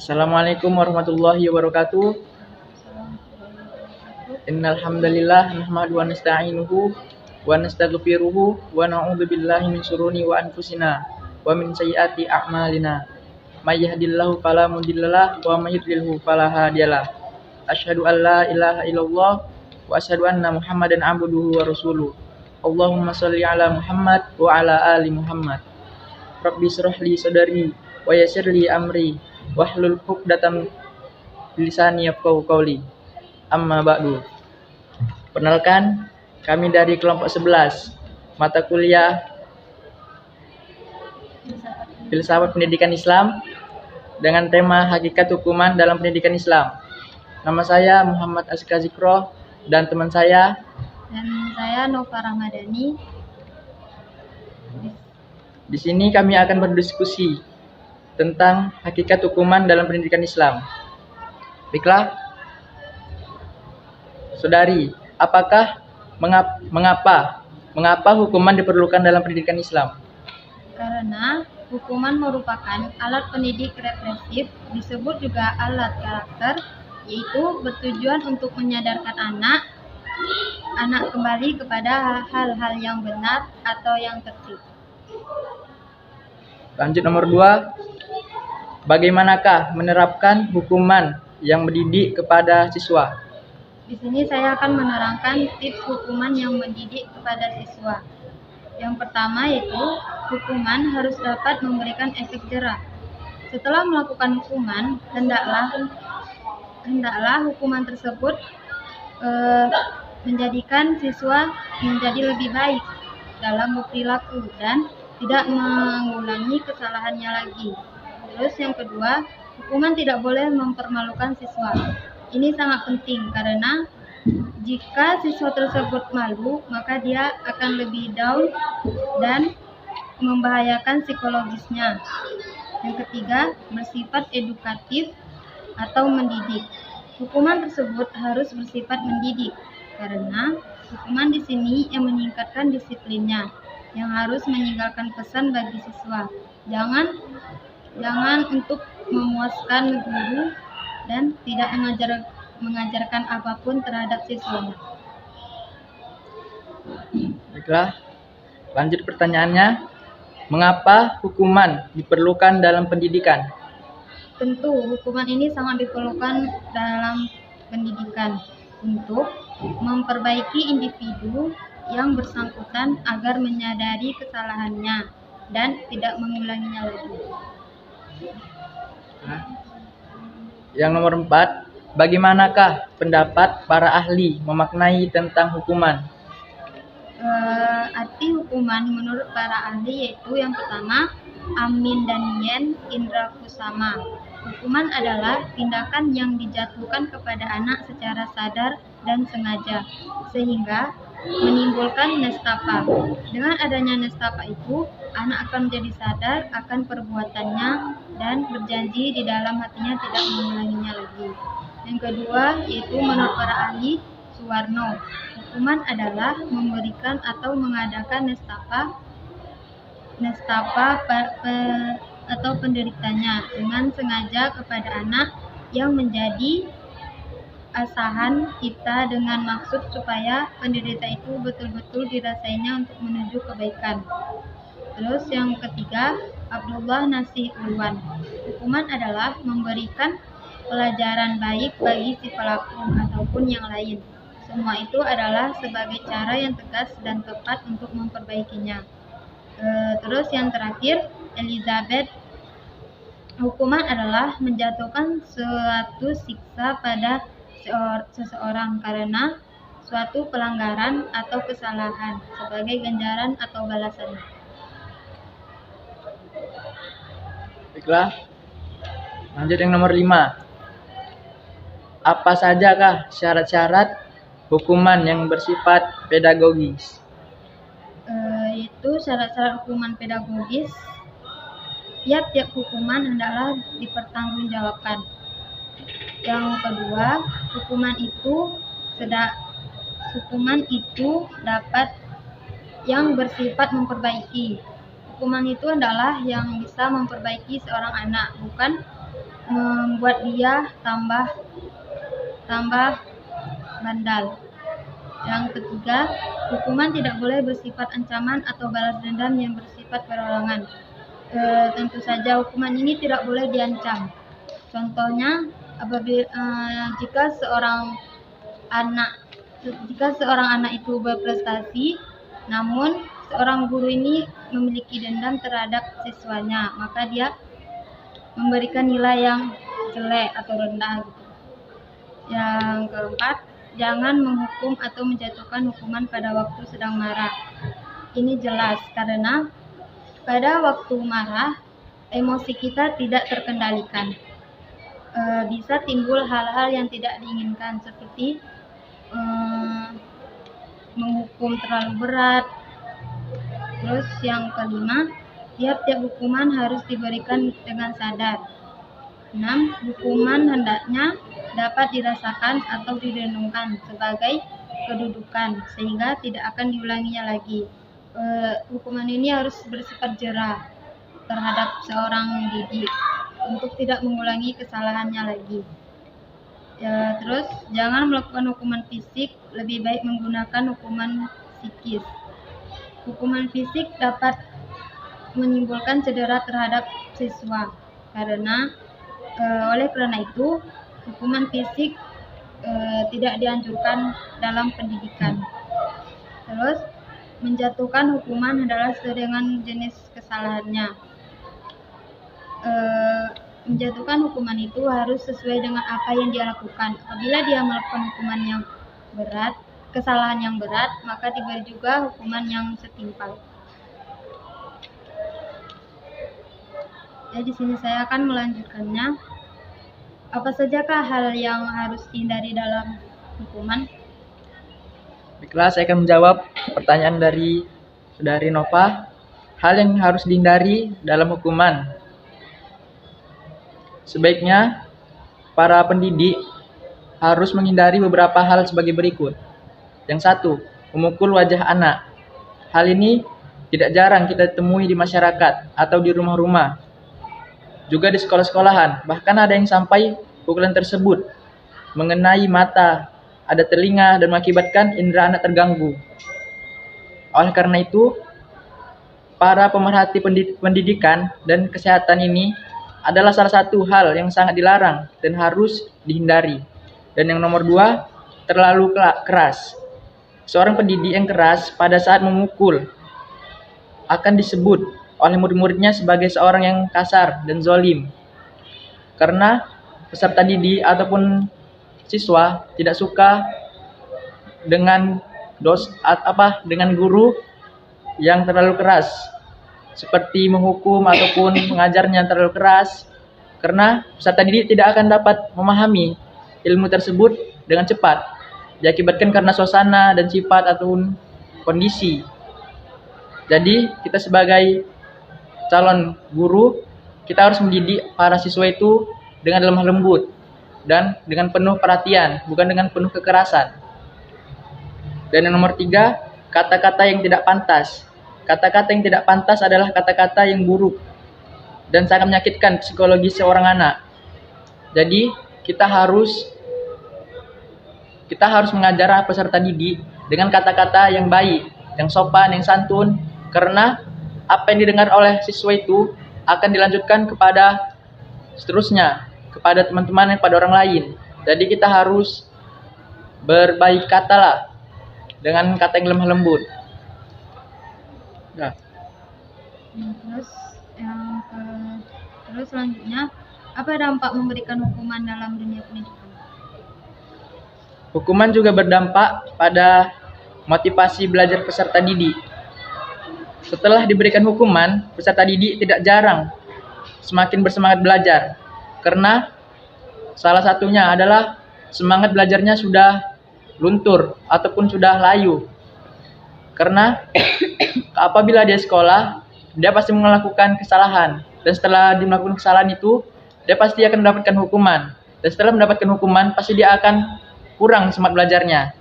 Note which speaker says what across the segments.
Speaker 1: Assalamualaikum warahmatullahi wabarakatuh. Innal hamdalillah nahmaduhu wa nasta'inuhu wa nastaghfiruhu wa na'udzu billahi min syururi wa anfusina wa min sayyiati a'malina. May yahdihillahu fala mudhillalah wa may yudlilhu fala hadiyalah. Asyhadu an la ilaha illallah wa asyhadu anna Muhammadan abduhu wa rasuluh. Allahumma shalli ala Muhammad wa ala ali Muhammad. Rabbi shrah li sadri wa yassir li amri wahlul 'uqdatam lisani yafqahu qawli. Amma ba'du. Perkenalkan, kami dari kelompok 11 mata kuliah Filsafat Pendidikan Islam dengan tema Hakikat Hukuman dalam Pendidikan Islam. Nama saya Muhammad Azka Zikro dan teman saya
Speaker 2: Nova Ramadhani.
Speaker 1: Di sini kami akan berdiskusi tentang hakikat hukuman dalam pendidikan Islam. Baiklah, saudari, mengapa hukuman diperlukan dalam pendidikan Islam?
Speaker 2: Karena hukuman merupakan alat pendidik represif, disebut juga alat karakter, yaitu bertujuan untuk menyadarkan anak kembali kepada hal-hal yang benar atau yang tertib.
Speaker 1: Lanjut nomor 2. Bagaimanakah menerapkan hukuman yang mendidik kepada siswa?
Speaker 2: Di sini saya akan menerangkan tips hukuman yang mendidik kepada siswa. Yang pertama yaitu hukuman harus dapat memberikan efek jera. Setelah melakukan hukuman, hendaklah hukuman tersebut menjadikan siswa menjadi lebih baik dalam berperilaku dan tidak mengulangi kesalahannya lagi. Terus yang kedua, hukuman tidak boleh mempermalukan siswa. Ini sangat penting karena jika siswa tersebut malu, maka dia akan lebih down dan membahayakan psikologisnya. Yang ketiga, bersifat edukatif atau mendidik. Hukuman tersebut harus bersifat mendidik karena hukuman di sini yang meningkatkan disiplinnya, yang harus meninggalkan pesan bagi siswa. Jangan untuk memuaskan guru dan tidak mengajarkan apapun terhadap siswanya.
Speaker 1: Baiklah, lanjut pertanyaannya. Mengapa hukuman diperlukan dalam pendidikan?
Speaker 2: Tentu, hukuman ini sangat diperlukan dalam pendidikan untuk memperbaiki individu yang bersangkutan agar menyadari kesalahannya dan tidak mengulanginya lagi.
Speaker 1: Yang nomor 4, bagaimanakah pendapat para ahli memaknai tentang hukuman?
Speaker 2: Arti hukuman menurut para ahli yaitu yang pertama, Amin dan Yen Indra Kusama. Hukuman adalah tindakan yang dijatuhkan kepada anak secara sadar dan sengaja, sehingga menimbulkan nestapa. Dengan adanya nestapa itu, anak akan menjadi sadar akan perbuatannya dan berjanji di dalam hatinya tidak mengulanginya lagi. Yang kedua, yaitu menurut para ahli Suwarno, hukuman adalah memberikan atau mengadakan nestapa atau penderitanya dengan sengaja kepada anak yang menjadi asahan kita dengan maksud supaya penderita itu betul-betul dirasainya untuk menuju kebaikan. Terus yang ketiga, Abdullah Nasih Ulwan, hukuman adalah memberikan pelajaran baik bagi si pelaku ataupun yang lain. Semua itu adalah sebagai cara yang tegas dan tepat untuk memperbaikinya. Terus yang terakhir, Elizabeth, hukuman adalah menjatuhkan suatu siksa pada seseorang karena suatu pelanggaran atau kesalahan sebagai ganjaran atau balasan.
Speaker 1: Baiklah, lanjut yang nomor 5. Apa sajakah syarat-syarat hukuman yang bersifat pedagogis?
Speaker 2: Itu syarat-syarat hukuman pedagogis. Tiap-tiap hukuman hendaklah dipertanggungjawabkan. Yang kedua, hukuman itu dapat yang bersifat memperbaiki. Hukuman itu adalah yang bisa memperbaiki seorang anak, bukan membuat dia tambah bandal. Yang ketiga, hukuman tidak boleh bersifat ancaman atau balas dendam yang bersifat perorangan. Tentu saja hukuman ini tidak boleh diancam. Contohnya, jika seorang anak itu berprestasi, namun seorang guru ini memiliki dendam terhadap siswanya, maka dia memberikan nilai yang jelek atau rendah gitu. Yang keempat, jangan menghukum atau menjatuhkan hukuman pada waktu sedang marah. Ini jelas karena pada waktu marah, emosi kita tidak terkendalikan. Bisa timbul hal-hal yang tidak diinginkan seperti menghukum terlalu berat. Terus yang kelima, tiap-tiap hukuman harus diberikan dengan sadar. 6. Hukuman hendaknya dapat dirasakan atau direnungkan sebagai kedudukan sehingga tidak akan diulanginya lagi. Hukuman ini harus bersifat jera terhadap seorang didik untuk tidak mengulangi kesalahannya lagi. Terus jangan melakukan hukuman fisik, lebih baik menggunakan hukuman psikis. Hukuman fisik dapat menimbulkan cedera terhadap siswa oleh karena itu hukuman fisik tidak dianjurkan dalam pendidikan. Terus menjatuhkan hukuman adalah sesuai dengan jenis kesalahannya. Menjatuhkan hukuman itu harus sesuai dengan apa yang dia lakukan. Apabila dia melakukan hukuman yang berat, kesalahan yang berat, maka diberi juga hukuman yang setimpal. Di sini saya akan melanjutkannya. Apa sajakah hal yang harus dihindari dalam hukuman?
Speaker 1: Baiklah, saya akan menjawab pertanyaan dari Saudari Nova. Hal yang harus dihindari dalam hukuman. Sebaiknya para pendidik harus menghindari beberapa hal sebagai berikut. Yang satu, memukul wajah anak. Hal ini tidak jarang kita temui di masyarakat atau di rumah-rumah. Juga di sekolah-sekolahan, bahkan ada yang sampai pukulan tersebut mengenai mata, ada telinga, dan mengakibatkan indera anak terganggu. Oleh karena itu, para pemerhati pendidikan dan kesehatan ini adalah salah satu hal yang sangat dilarang dan harus dihindari. Dan yang nomor 2, terlalu keras. Seorang pendidik yang keras pada saat memukul akan disebut oleh murid-muridnya sebagai seorang yang kasar dan zalim. Karena peserta didik ataupun siswa tidak suka dengan dengan guru yang terlalu keras, seperti menghukum ataupun mengajarnya terlalu keras, karena peserta didik tidak akan dapat memahami ilmu tersebut dengan cepat, diakibatkan karena suasana dan sifat ataupun kondisi. Jadi kita sebagai calon guru, kita harus mendidik para siswa itu dengan lemah lembut dan dengan penuh perhatian, bukan dengan penuh kekerasan. Dan yang nomor 3, kata-kata yang tidak pantas. Kata-kata yang tidak pantas adalah kata-kata yang buruk dan sangat menyakitkan psikologi seorang anak. Jadi kita harus mengajar peserta didik dengan kata-kata yang baik, yang sopan, yang santun, karena apa yang didengar oleh siswa itu akan dilanjutkan kepada seterusnya, kepada teman-teman dan pada orang lain. Jadi kita harus berbaik kata lah, dengan kata yang lemah lembut. Nah.
Speaker 2: Terus selanjutnya, apa dampak memberikan hukuman dalam dunia pendidikan?
Speaker 1: Hukuman juga berdampak pada motivasi belajar peserta didik. Setelah diberikan hukuman, peserta didik tidak jarang semakin bersemangat belajar, karena salah satunya adalah semangat belajarnya sudah luntur ataupun sudah layu. Karena apabila dia sekolah, dia pasti melakukan kesalahan, dan setelah dia melakukan kesalahan itu, dia pasti akan mendapatkan hukuman. Dan setelah mendapatkan hukuman, pasti dia akan kurang semangat belajarnya,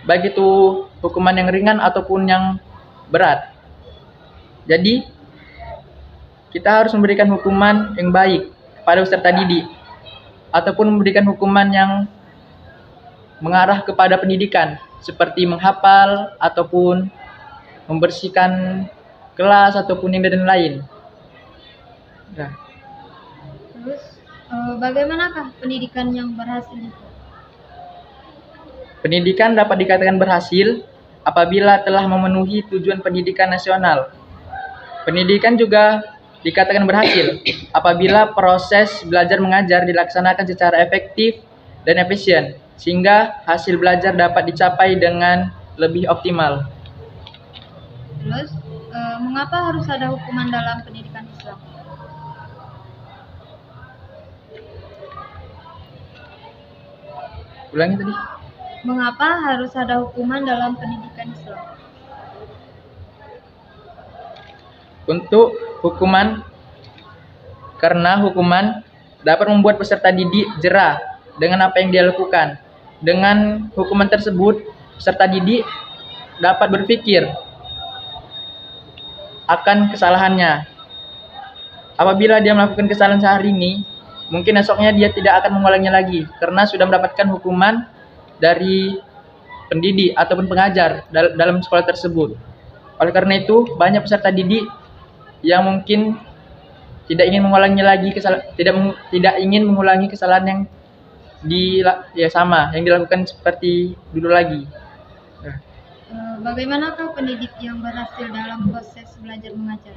Speaker 1: baik itu hukuman yang ringan ataupun yang berat. Jadi kita harus memberikan hukuman yang baik kepada peserta didik, ataupun memberikan hukuman yang mengarah kepada pendidikan seperti menghafal ataupun membersihkan kelas ataupun yang lain. Nah,
Speaker 2: Terus bagaimanakah pendidikan yang berhasil itu?
Speaker 1: pendidikan dapat dikatakan berhasil apabila telah memenuhi tujuan pendidikan nasional. Pendidikan juga dikatakan berhasil apabila proses belajar mengajar dilaksanakan secara efektif dan efisien, sehingga hasil belajar dapat dicapai dengan lebih optimal.
Speaker 2: Terus mengapa harus ada hukuman dalam pendidikan Islam?
Speaker 1: Ulangi tadi.
Speaker 2: Mengapa harus ada hukuman dalam pendidikan Islam?
Speaker 1: Untuk hukuman, karena hukuman dapat membuat peserta didik jera dengan apa yang dia lakukan. Dengan hukuman tersebut, peserta didik dapat berpikir akan kesalahannya. Apabila dia melakukan kesalahan sehari ini, mungkin esoknya dia tidak akan mengulanginya lagi karena sudah mendapatkan hukuman dari pendidik ataupun pengajar dalam sekolah tersebut. Oleh karena itu, banyak peserta didik yang mungkin tidak ingin mengulangi lagi tidak ingin mengulangi kesalahan yang yang dilakukan seperti dulu lagi.
Speaker 2: Bagaimanakah pendidik yang berhasil dalam proses belajar mengajar?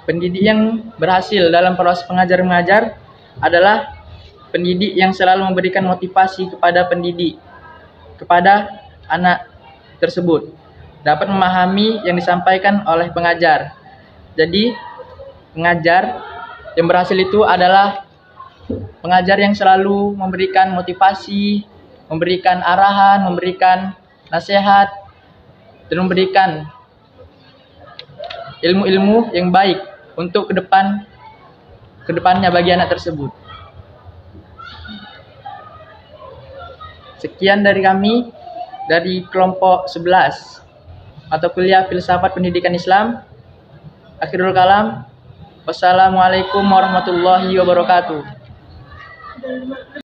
Speaker 1: Pendidik yang berhasil dalam proses pengajar mengajar adalah pendidik yang selalu memberikan motivasi kepada anak tersebut, dapat memahami yang disampaikan oleh pengajar. Jadi, pengajar yang berhasil itu adalah pengajar yang selalu memberikan motivasi, memberikan arahan, memberikan nasihat, dan memberikan ilmu-ilmu yang baik untuk kedepannya bagi anak tersebut. Sekian dari kami dari kelompok 11 atau kuliah filsafat pendidikan Islam. Akhirul kalam. Wassalamualaikum warahmatullahi wabarakatuh.